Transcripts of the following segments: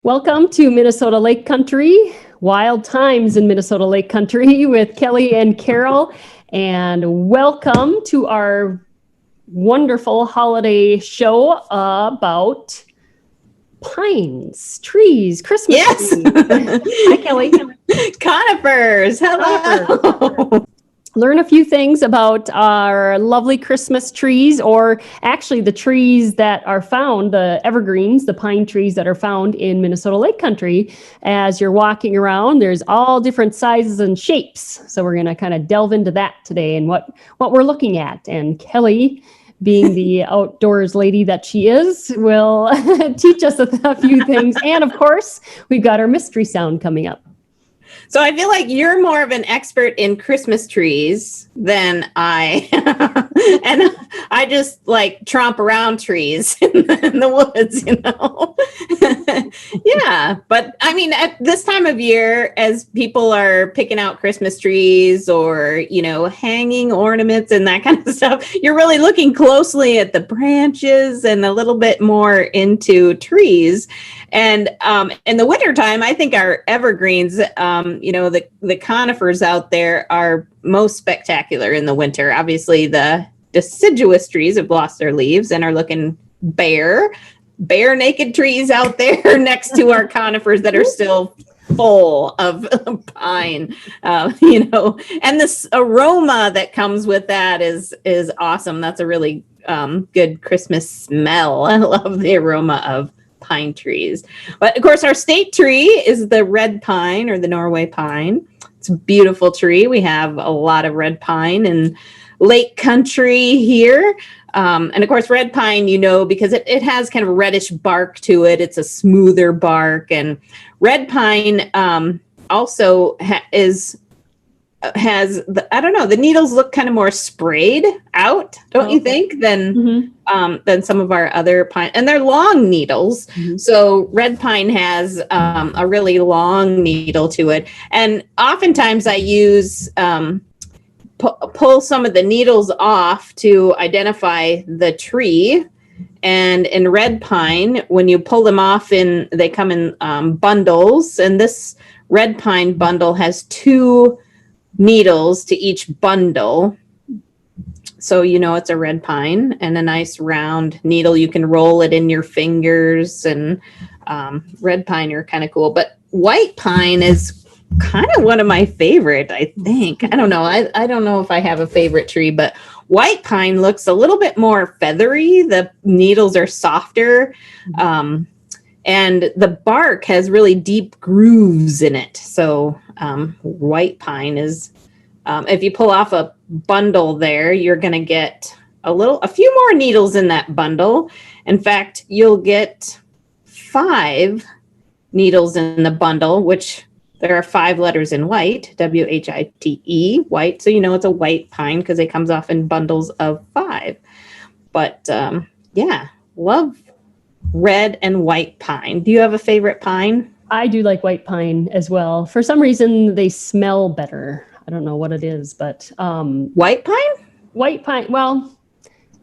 Welcome to Minnesota Lake Country, Wild Times in Minnesota Lake Country with Kelly and Carol. And welcome to our wonderful holiday show about pines, trees, Christmas trees. Hi, Kelly. Conifers. Hello. Learn a few things about our lovely Christmas trees, or actually the trees that are found, the evergreens, the pine trees that are found in Minnesota Lake Country. As you're walking around, there's all different sizes and shapes. So we're going to kind of delve into that today and what we're looking at. And Kelly, being the outdoors lady that she is, will teach us a few things. And of course, we've got our mystery sound coming up. So I feel like you're more of an expert in Christmas trees than I, and I just like tromp around trees in the woods, you know? Yeah. But I mean, at this time of year, as people are picking out Christmas trees or, you know, hanging ornaments and that kind of stuff, you're really looking closely at the branches and a little bit more into trees. And in the wintertime, I think our evergreens, you know, the conifers out there are most spectacular in the winter. Obviously, the deciduous trees have lost their leaves and are looking bare naked trees out there next to our conifers that are still full of pine, you know, and this aroma that comes with that is awesome. That's a really good Christmas smell. I love the aroma of pine trees. But of course, our state tree is the red pine or the Norway pine. It's a beautiful tree. We have a lot of red pine in Lake Country here. And of course, red pine, you know, because it has kind of a reddish bark to it. It's a smoother bark. And red pine also has the needles look kind of more sprayed out, don't you think, than some of our other pine, and they're long needles. So red pine has a really long needle to it, and oftentimes I use pull some of the needles off to identify the tree. And in red pine, when you pull them off, they come in bundles, and this red pine bundle has 2 needles to each bundle. So, you know, it's a red pine and a nice round needle. You can roll it in your fingers, and red pine are kind of cool. But white pine is kind of one of my favorite, I think. I don't know. I don't know if I have a favorite tree, but white pine looks a little bit more feathery. The needles are softer. And the bark has really deep grooves in it. So white pine is, if you pull off a bundle there, you're going to get a few more needles in that bundle. In fact, you'll get 5 needles in the bundle, which there are 5 letters in white, WHITE, white. So, you know, it's a white pine because it comes off in bundles of 5. But yeah, love red and white pine. Do you have a favorite pine? I do like white pine as well. For some reason, they smell better. I don't know what it is, but white pine? White pine. Well,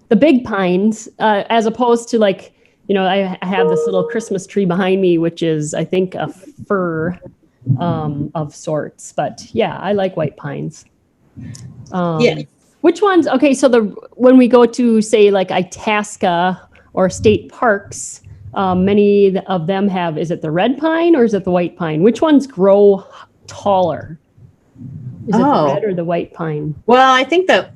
the big pines, as opposed to, like, you know, I have this little Christmas tree behind me, which is, I think, a fir of sorts. But yeah, I like white pines. Yeah. Which ones? Okay, so when we go to, say, like Itasca or state parks, many of them have, is it the red pine or is it the white pine? Which ones grow taller? Is it the red or the white pine? Well, I think that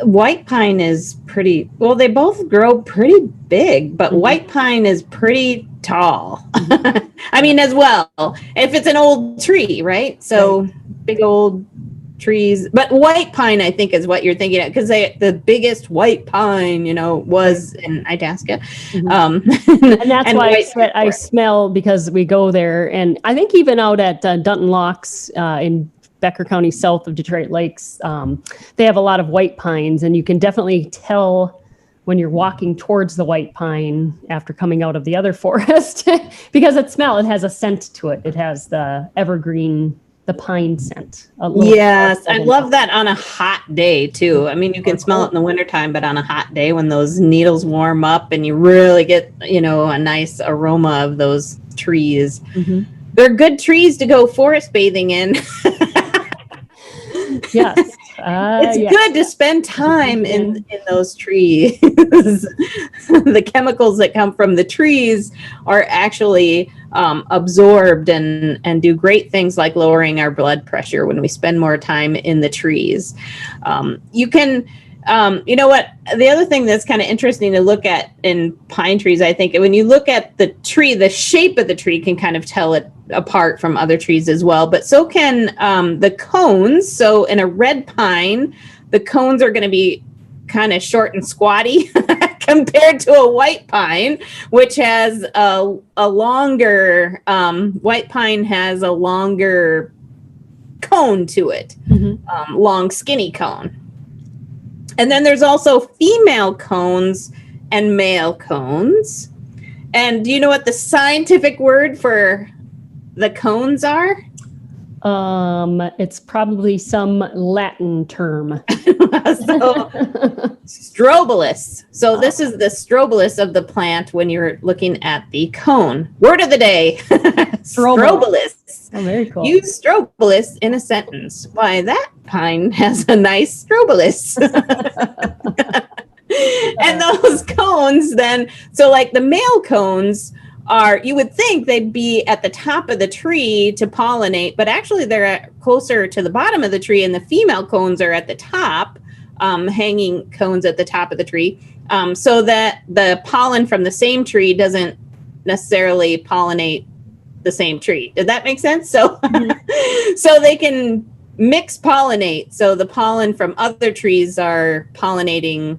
white pine is pretty, well, they both grow pretty big, but white pine is pretty tall. I mean, as well, if it's an old tree, right? So big old trees, but white pine, I think, is what you're thinking of, because the biggest white pine, you know, was in Itasca. And that's why I smell, because we go there. And I think even out at Dunton Locks in Becker County, south of Detroit Lakes, they have a lot of white pines, and you can definitely tell when you're walking towards the white pine after coming out of the other forest because it has a scent to it. It has the evergreen, the pine scent. Yes, I love that on a hot day too. I mean, you can smell it in the wintertime, but on a hot day when those needles warm up and you really get, you know, a nice aroma of those trees. They're good trees to go forest bathing in. Yes. It's good to spend time in those trees. The chemicals that come from the trees are actually absorbed and do great things like lowering our blood pressure when we spend more time in the trees. You can, you know what, the other thing that's kind of interesting to look at in pine trees, I think, when you look at the tree, the shape of the tree can kind of tell it apart from other trees as well, but so can the cones. So in a red pine, the cones are going to be kind of short and squatty compared to a white pine, which has a longer, white pine has a longer cone to it, long skinny cone. And then there's also female cones and male cones. And do you know what the scientific word for the cones are? It's probably some Latin term. So, strobilus. So this is the strobilus of the plant when you're looking at the cone. Word of the day. Strobilus. Oh, very cool. Use strobilus in a sentence. Why, that pine has a nice strobilus. And those cones then, so like the male cones are, you would think they'd be at the top of the tree to pollinate, but actually they're closer to the bottom of the tree, and the female cones are at the top, hanging cones at the top of the tree, so that the pollen from the same tree doesn't necessarily pollinate the same tree. Did that make sense? So, so they can mix pollinate. So the pollen from other trees are pollinating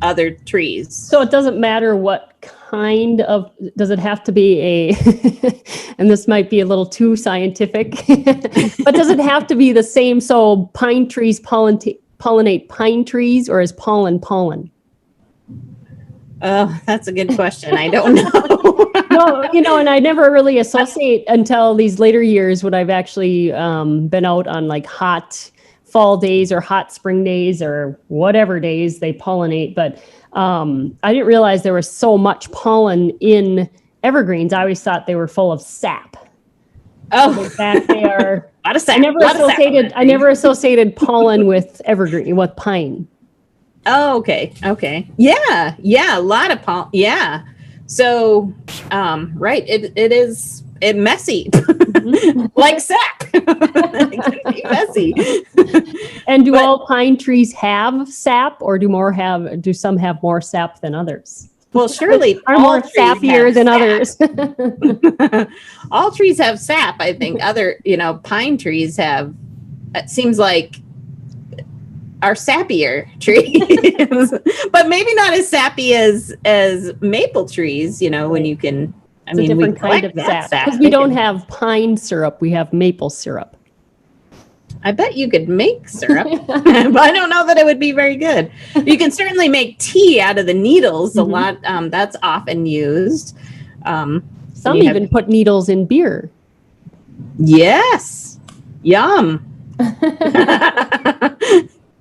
other trees. So it doesn't matter what kind of, does it have to be a, and this might be a little too scientific, but does it have to be the same? So pine trees pollinate pine trees, or is pollen? Oh, that's a good question. I don't know. No, you know, and I never really associate until these later years when I've actually been out on like hot fall days or hot spring days or whatever days they pollinate. But I didn't realize there was so much pollen in evergreens. I always thought they were full of sap. Oh, in fact, they are. A lot of sap. I never associated pollen with evergreen, with pine. Oh, okay. Okay. Yeah. A lot of pollen. Yeah. So, right. It messy, like sap. It can be messy. And do all pine trees have sap, or do some have more sap than others? Well, surely are more sappier than others. All trees have sap. I think other, pine trees have. It seems like are sappier trees, but maybe not as sappy as maple trees. When you can. I mean, a different kind of sap. Because we don't have pine syrup, we have maple syrup. I bet you could make syrup, but I don't know that it would be very good. You can certainly make tea out of the needles. A lot. That's often used. Some even put needles in beer. Yes. Yum.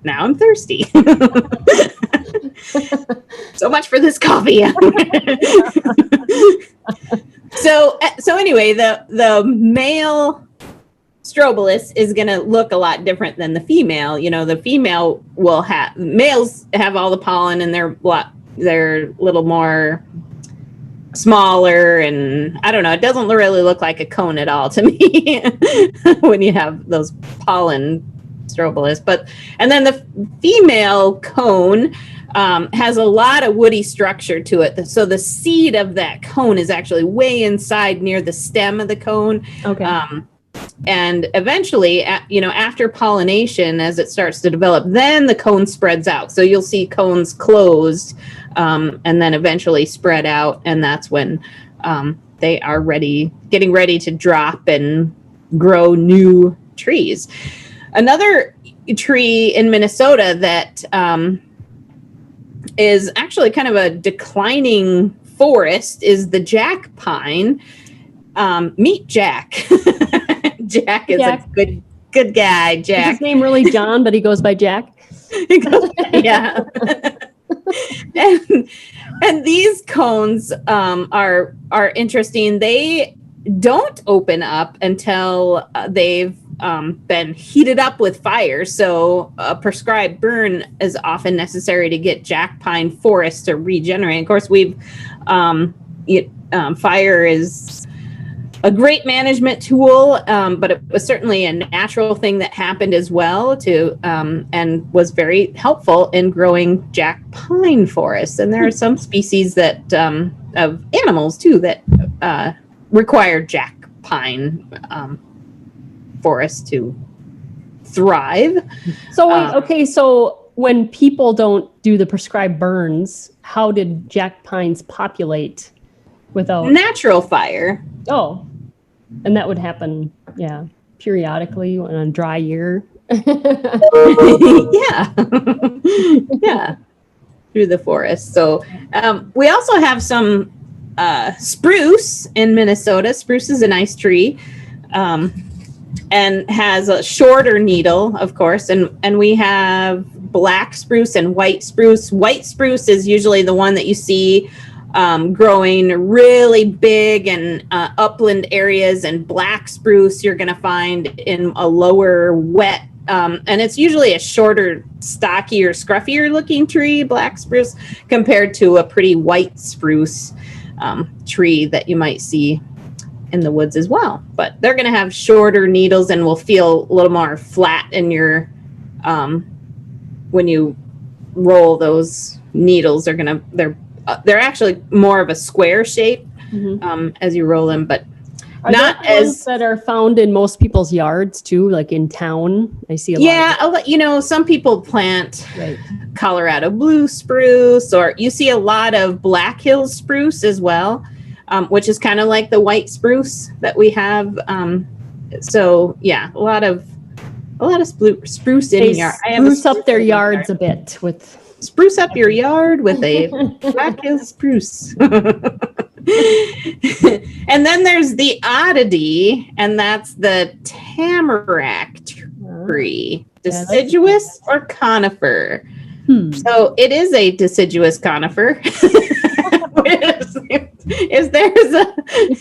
Now I'm thirsty. So much for this coffee. So anyway, the male strobilus is going to look a lot different than the female. The female males have all the pollen, and they're a little more smaller, and I don't know, it doesn't really look like a cone at all to me when you have those pollen strobilus. And then the female cone has a lot of woody structure to it. So the seed of that cone is actually way inside near the stem of the cone. Okay. And eventually, after pollination, as it starts to develop, then the cone spreads out. So you'll see cones closed and then eventually spread out. And that's when they are getting ready to drop and grow new trees. Another tree in Minnesota that is actually kind of a declining forest is the jack pine. Meet Jack. Jack is a good guy. Jack. Is his name really John, but he goes by Jack? Yeah. and these cones are interesting. They don't open up until they've been heated up with fire. So a prescribed burn is often necessary to get jack pine forests to regenerate. Of course, fire is a great management tool, but it was certainly a natural thing that happened as well and was very helpful in growing jack pine forests. And there are some species that of animals too that require jack pine forests to thrive. So wait, okay, so when people don't do the prescribed burns, how did jack pines populate without natural fire? Oh, and that would happen, periodically on a dry year. Yeah. Yeah. Through the forest. So we also have some spruce in Minnesota. Spruce is a nice tree and has a shorter needle, of course. And we have black spruce and white spruce. White spruce is usually the one that you see growing really big in upland areas, and black spruce you're going to find in a lower wet, and it's usually a shorter, stockier, scruffier looking tree, black spruce, compared to a pretty white spruce tree that you might see in the woods as well. But they're going to have shorter needles and will feel a little more flat in your when you roll those needles. They're actually more of a square shape as you roll them, but are not as that are found in most people's yards too, like in town. I see a lot. Yeah, some people plant Colorado blue spruce, or you see a lot of Black Hills spruce as well, which is kind of like the white spruce that we have. So yeah, a lot of spruce in your yard. Spruce up their yards a bit with. Spruce up your yard with a Black Hills spruce. And then there's the oddity, and that's the tamarack tree. Deciduous or conifer? So it is a deciduous conifer. It's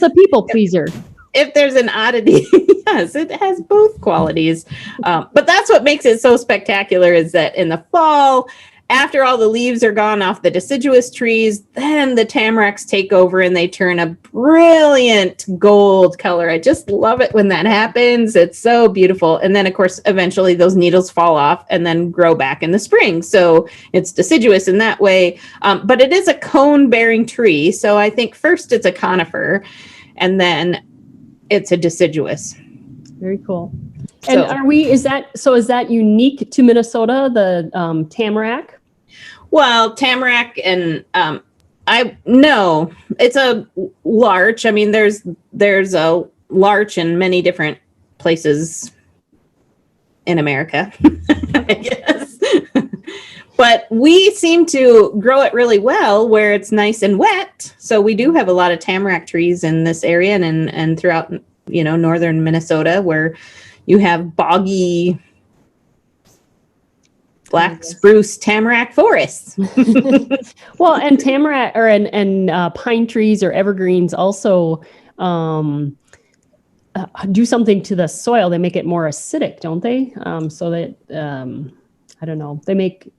a people pleaser. If there's an oddity, yes, it has both qualities. But that's what makes it so spectacular, is that in the fall, after all the leaves are gone off the deciduous trees, then the tamaracks take over and they turn a brilliant gold color. I just love it when that happens. It's so beautiful. And then, of course, eventually those needles fall off and then grow back in the spring. So it's deciduous in that way. But it is a cone-bearing tree. So I think first it's a conifer, and then it's a deciduous. Very cool. And is that unique to Minnesota, the tamarack? Well, tamarack and it's a larch. I mean, there's a larch in many different places in America, I guess. But we seem to grow it really well where it's nice and wet. So we do have a lot of tamarack trees in this area and throughout, northern Minnesota, where you have boggy black spruce tamarack forests. Well, and tamarack and pine trees or evergreens also do something to the soil. They make it more acidic, don't they? So that I don't know. They make.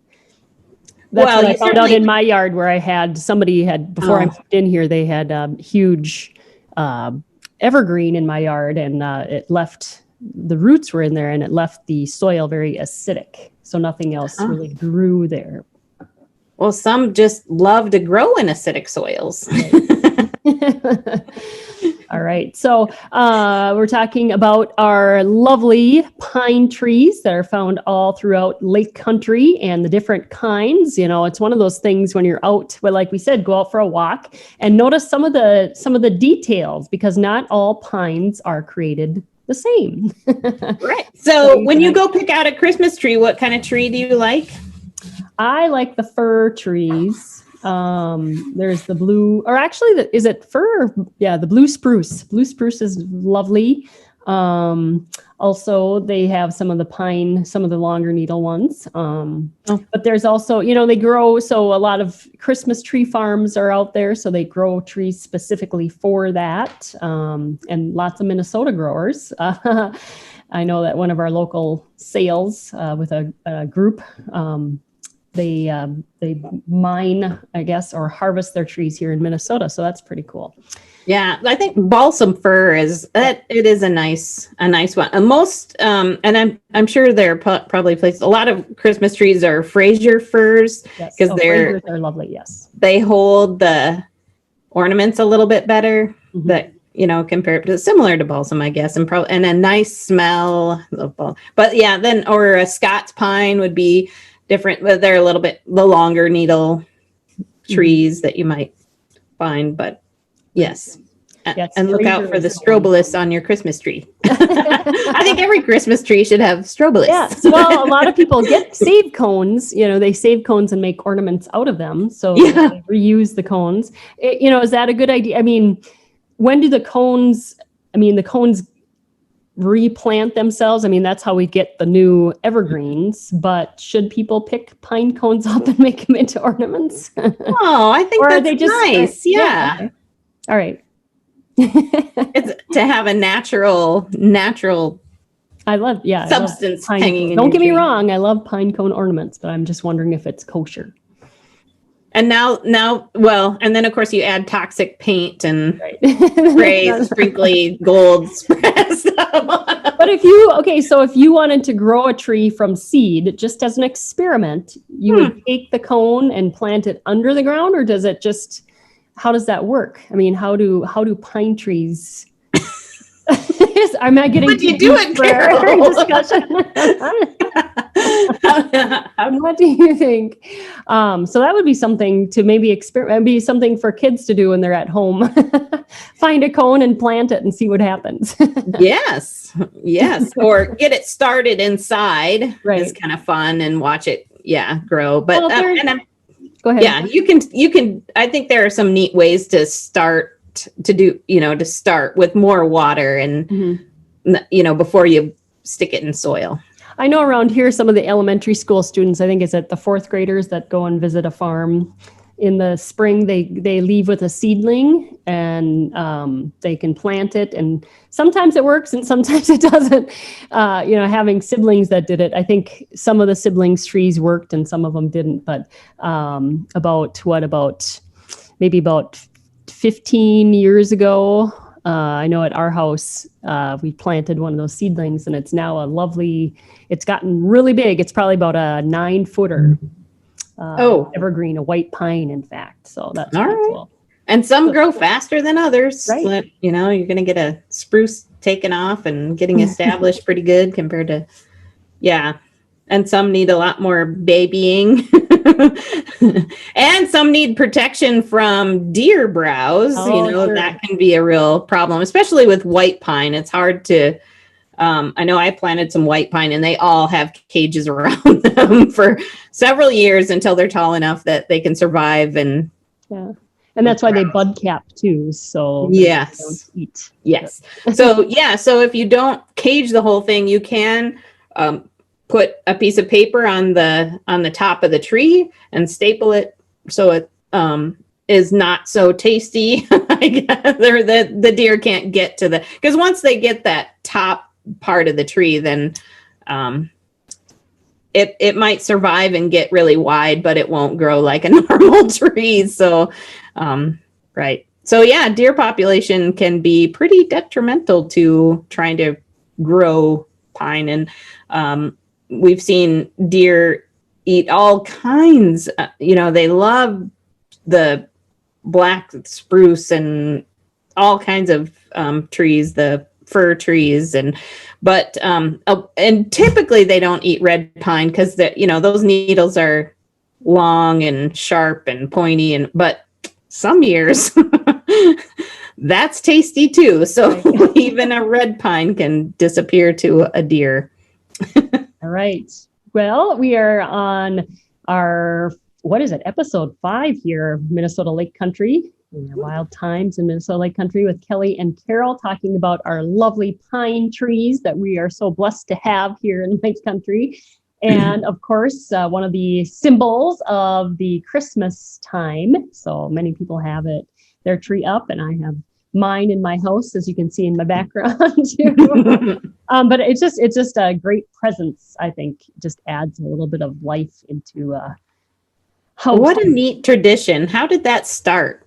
That's what I found out in my yard, where somebody had before I moved in here. They had huge evergreen in my yard, and it left. The roots were in there, and it left the soil very acidic. So nothing else really grew there. Well, some just love to grow in acidic soils. All right. So we're talking about our lovely pine trees that are found all throughout Lake Country, and the different kinds. It's one of those things when you're out, but like we said, go out for a walk and notice some of the details, because not all pines are created the same. Right. So when you go pick out a Christmas tree, what kind of tree do you like? I like the fir trees. There's the blue, or actually, is it fir? Yeah, the blue spruce. Blue spruce is lovely. Also, they have some of the longer needle ones. But there's also, they grow. So a lot of Christmas tree farms are out there. So they grow trees specifically for that. And lots of Minnesota growers. I know that one of our local sales with a group, they mine, I guess, or harvest their trees here in Minnesota. So that's pretty cool. Yeah, I think balsam fir is that it is a nice one. And most and I'm sure there are probably places. A lot of Christmas trees are Fraser firs because they're lovely. Yes, they hold the ornaments a little bit better. Mm-hmm. That compared to similar to balsam, I guess, and a nice smell. But yeah, then or a Scots pine would be different, but they're a little bit the longer needle trees that you might find, but. Yes. And look out for the strobolus on your Christmas tree. I think every Christmas tree should have strobolus. Yes. Well, a lot of people save cones. They save cones and make ornaments out of them. So they reuse the cones. Is that a good idea? I mean, when do the cones replant themselves? I mean, that's how we get the new evergreens. But should people pick pine cones up and make them into ornaments? Oh, I think that's nice. Yeah. Okay. All right. It's to have a natural I love substance hanging in Don't get me tree. wrong, I love pine cone ornaments, but I'm just wondering if it's kosher. And now and then of course you add toxic paint and spray sprinkly gold stuff. But if you wanted to grow a tree from seed just as an experiment, you would take the cone and plant it under the ground, or does it just how does that work? I mean, how do pine trees? I'm not getting. What do you do it, Carol? Discussion. What do you think? So that would be something to maybe experiment. Be something for kids to do when they're at home. Find a cone and plant it and see what happens. Yes, or get it started inside. Right. It's kind of fun and watch it. Grow. But Go ahead. Yeah, you can. I think there are some neat ways to start to start with more water and, before you stick it in soil. I know around here, some of the elementary school students, I think it's at the fourth graders that go and visit a farm in the spring, they leave with a seedling and they can plant it. And sometimes it works and sometimes it doesn't. Having siblings that did it, I think some of the siblings' trees worked and some of them didn't. But about 15 years ago, I know at our house, we planted one of those seedlings and it's now it's gotten really big. It's probably about a 9-footer. Evergreen, a white pine, in fact. So that's pretty cool. And some grow faster than others. Right. So, you're going to get a spruce taken off and getting established pretty good compared to, and some need a lot more babying. And some need protection from deer browse. Sure. That can be a real problem, especially with white pine. It's hard to, I know I planted some white pine and they all have cages around them for several years until they're tall enough that they can survive. And that's why they bud cap too. So yes, they don't eat. Yes. So if you don't cage the whole thing, you can put a piece of paper on the top of the tree and staple it so it is not so tasty. I guess, or the deer can't get to because once they get that top part of the tree, then it might survive and get really wide, but it won't grow like a normal tree. So right. So deer population can be pretty detrimental to trying to grow pine. And we've seen deer eat all kinds, they love the black spruce and all kinds of trees, the fir trees, and typically they don't eat red pine because those needles are long and sharp and pointy, but some years that's tasty too. So even a red pine can disappear to a deer. All right. Well, we are on our, episode 5 here, Minnesota Lake Country. Yeah, Wild Times in Minnesota Lake Country with Kelly and Carol, talking about our lovely pine trees that we are so blessed to have here in Lake Country. And of course, one of the symbols of the Christmas time. So many people have their tree up, and I have mine in my house, as you can see in my background too. But it's just a great presence. I think just adds a little bit of life into house. What a neat tradition. How did that start?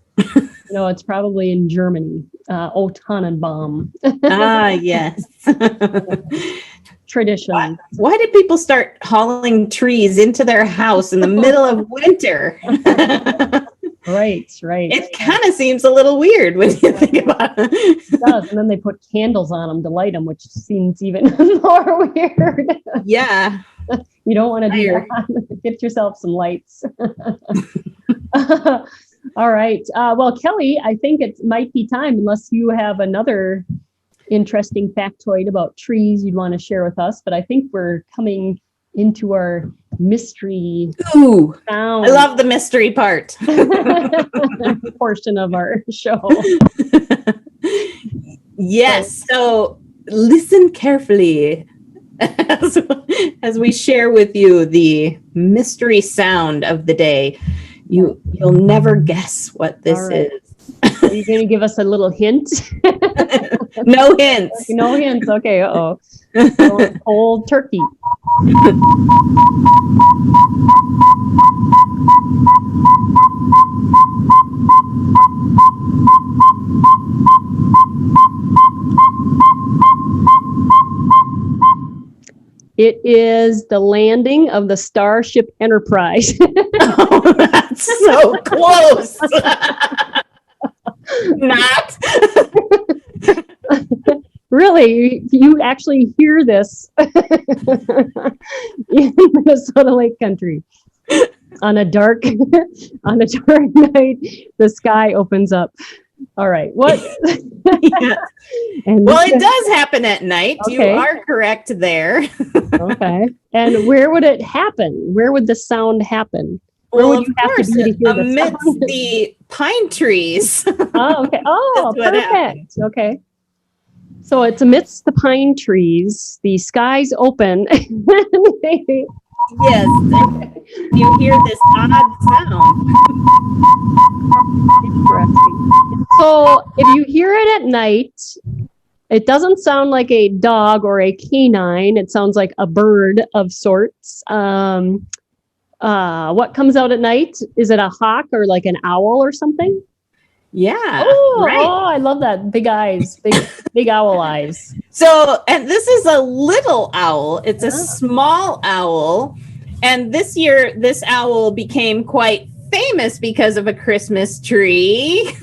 It's probably in Germany. O Tannenbaum. Yes. Tradition. Why did people start hauling trees into their house in the middle of winter? Right. It kind of seems a little weird when you think about it. It does. And then they put candles on them to light them, which seems even more weird. Yeah. You don't want to do that. Get yourself some lights. All right. Well, Kelly, I think it might be time, unless you have another interesting factoid about trees you'd want to share with us. But I think we're coming into our mystery. Ooh, sound. I love the mystery part. Portion of our show. Yes. So listen carefully as we share with you the mystery sound of the day. You'll never guess what this is. Are you going to give us a little hint? No hints. No hints. Okay. Uh-oh. Cold turkey. It is the landing of the Starship Enterprise. Oh, that's so close. Not. Really, you actually hear this in Minnesota Lake Country. On a dark night, the sky opens up. All right. What? Yeah. Well, it does happen at night. Okay. You are correct there. Okay. And where would it happen? Where would the sound happen? Where would you have to be to hear amidst the pine trees. Oh, okay. Oh, perfect. Okay. So it's amidst the pine trees. The skies open. Yes. You hear this odd sound. Interesting. So if you hear it at night, it doesn't sound like a dog or a canine. It sounds like a bird of sorts. What comes out at night? Is it a hawk or like an owl or something? Yeah. Oh, right. Oh, I love that. Big eyes, big owl eyes. So, and this is a little owl. It's a small owl. And this year, this owl became quite famous because of a Christmas tree.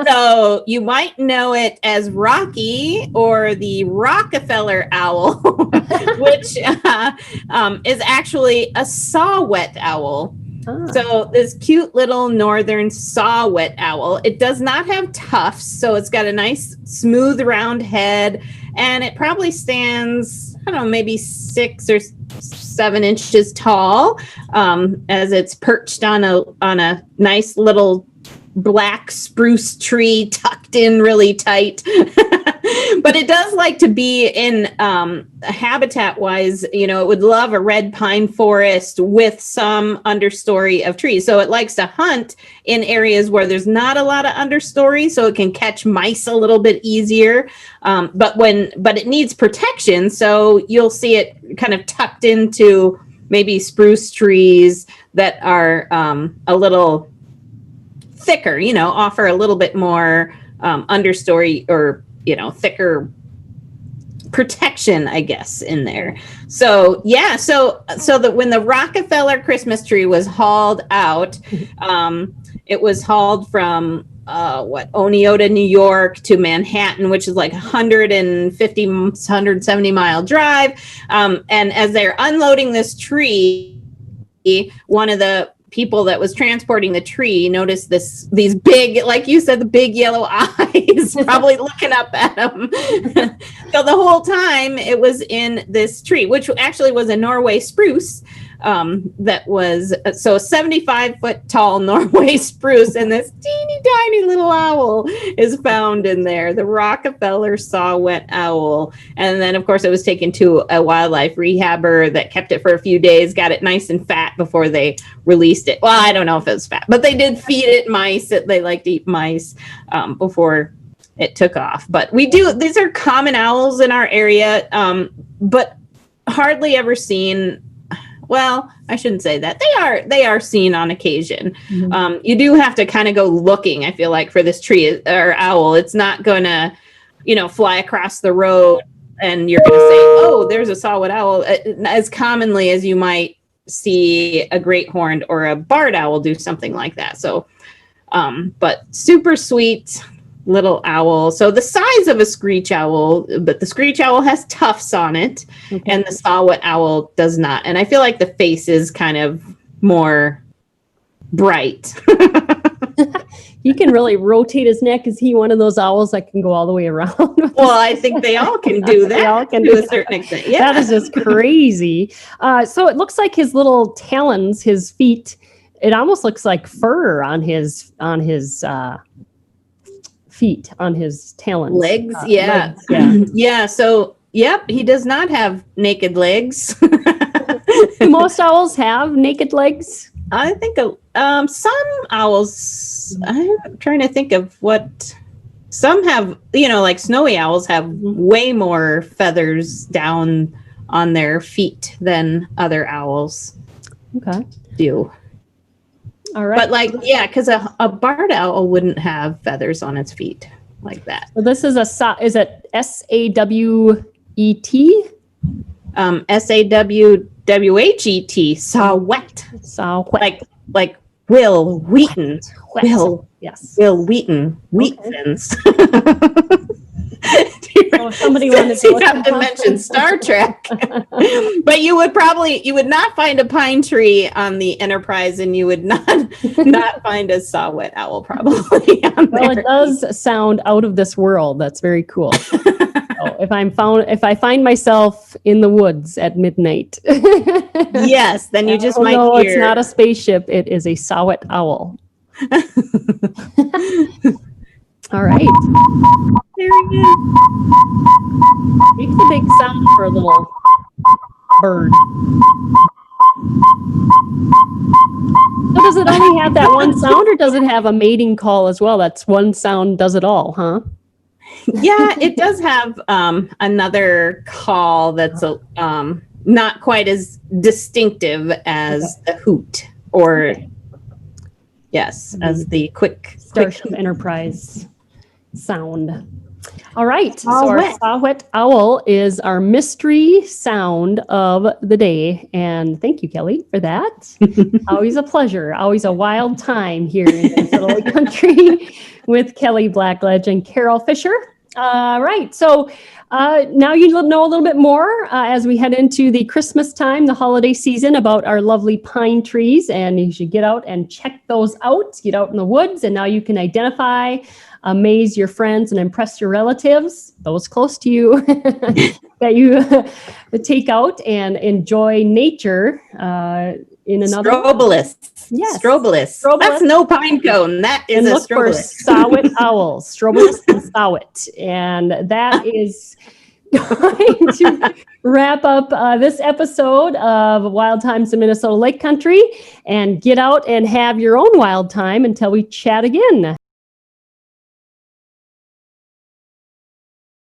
So you might know it as Rocky, or the Rockefeller owl, which is actually a saw wet owl. So this cute little northern saw wet owl, it does not have tufts, so it's got a nice smooth round head, and it probably stands, I don't know, maybe 6 or 7 inches tall, as it's perched on a nice little black spruce tree tucked in really tight. But it does like to be in habitat wise, it would love a red pine forest with some understory of trees. So it likes to hunt in areas where there's not a lot of understory, so it can catch mice a little bit easier. But it needs protection, so you'll see it kind of tucked into maybe spruce trees that are a little thicker, offer a little bit more understory, or thicker protection, I guess, in there. So yeah, so that when the Rockefeller Christmas tree was hauled out, it was hauled from Oneota, New York to Manhattan, which is like 170 mile drive. And as they're unloading this tree, one of the people that was transporting the tree noticed these big, like you said, the big yellow eyes, probably looking up at him. So the whole time it was in this tree, which actually was a Norway spruce. that was so 75-foot tall Norway spruce, and this teeny tiny little owl is found in there, the Rockefeller Saw Wet Owl. And then, of course, it was taken to a wildlife rehabber that kept it for a few days, got it nice and fat before they released it. Well, I don't know if it was fat, but they did feed it mice. They like to eat mice before it took off. But these are common owls in our area, but hardly ever seen. Well, I shouldn't say that. They are seen on occasion. Mm-hmm. You do have to kind of go looking, I feel like, for this tree or owl. It's not going to, fly across the road and you're going to say, oh, there's a saw-whet owl, as commonly as you might see a great horned or a barred owl do something like that. So, but super sweet little owl. So the size of a screech owl, but the screech owl has tufts on it, okay, and the saw-whet owl does not. And I feel like the face is kind of more bright. He can really rotate his neck. Is he one of those owls that can go all the way around? Well, I think they all can do that. They all can to a certain extent. Yeah. That is just crazy. So it looks like his little talons, his feet, it almost looks like fur on his feet, on his talons. Legs, yeah. Legs, yeah. Yeah, so, yep, he does not have naked legs. Do most owls have naked legs? I think some owls, I'm trying to think of what, some have, like snowy owls have way more feathers down on their feet than other owls do. All right. But because a barred owl wouldn't have feathers on its feet like that. So this is is it S-A-W-E-T? S-A-W-W-H-E-T, saw wet. Saw wet. Like Will Wheaton. Wet. Will. Yes. Will Wheaton. Wheatons. So if somebody wanted you have to mention Star Trek. But you would not find a pine tree on the Enterprise, and you would not find a saw wet owl probably on there. Well, it does sound out of this world. That's very cool. So if I find myself in the woods at midnight, yes, then you just might hear. No, it's not a spaceship. It is a saw wet owl. All right. There he is. Makes a big sound for a little bird. So does it only have that one sound, or does it have a mating call as well? That's one sound does it all, huh? Yeah, it does have another call that's not quite as distinctive as the hoot, or as the quick Starship Enterprise sound. All right. So Saw our wet. saw wet owl is our mystery sound of the day. And thank you, Kelly, for that. Always a pleasure. Always a wild time here in Minnesota Country with Kelly Blackledge and Carol Fisher. All right. So now you know a little bit more as we head into the Christmas time, the holiday season, about our lovely pine trees. And you should get out and check those out. Get out in the woods, and now you can identify, amaze your friends, and impress your relatives, those close to you, that you take out and enjoy nature in another. Strobolus. Yes. Strobolus. That's no pine cone. That is and a look for strobolus. saw-whet owls, Strobolus and saw-whet. And that is going to wrap up this episode of Wild Times in Minnesota Lake Country. And get out and have your own wild time until we chat again.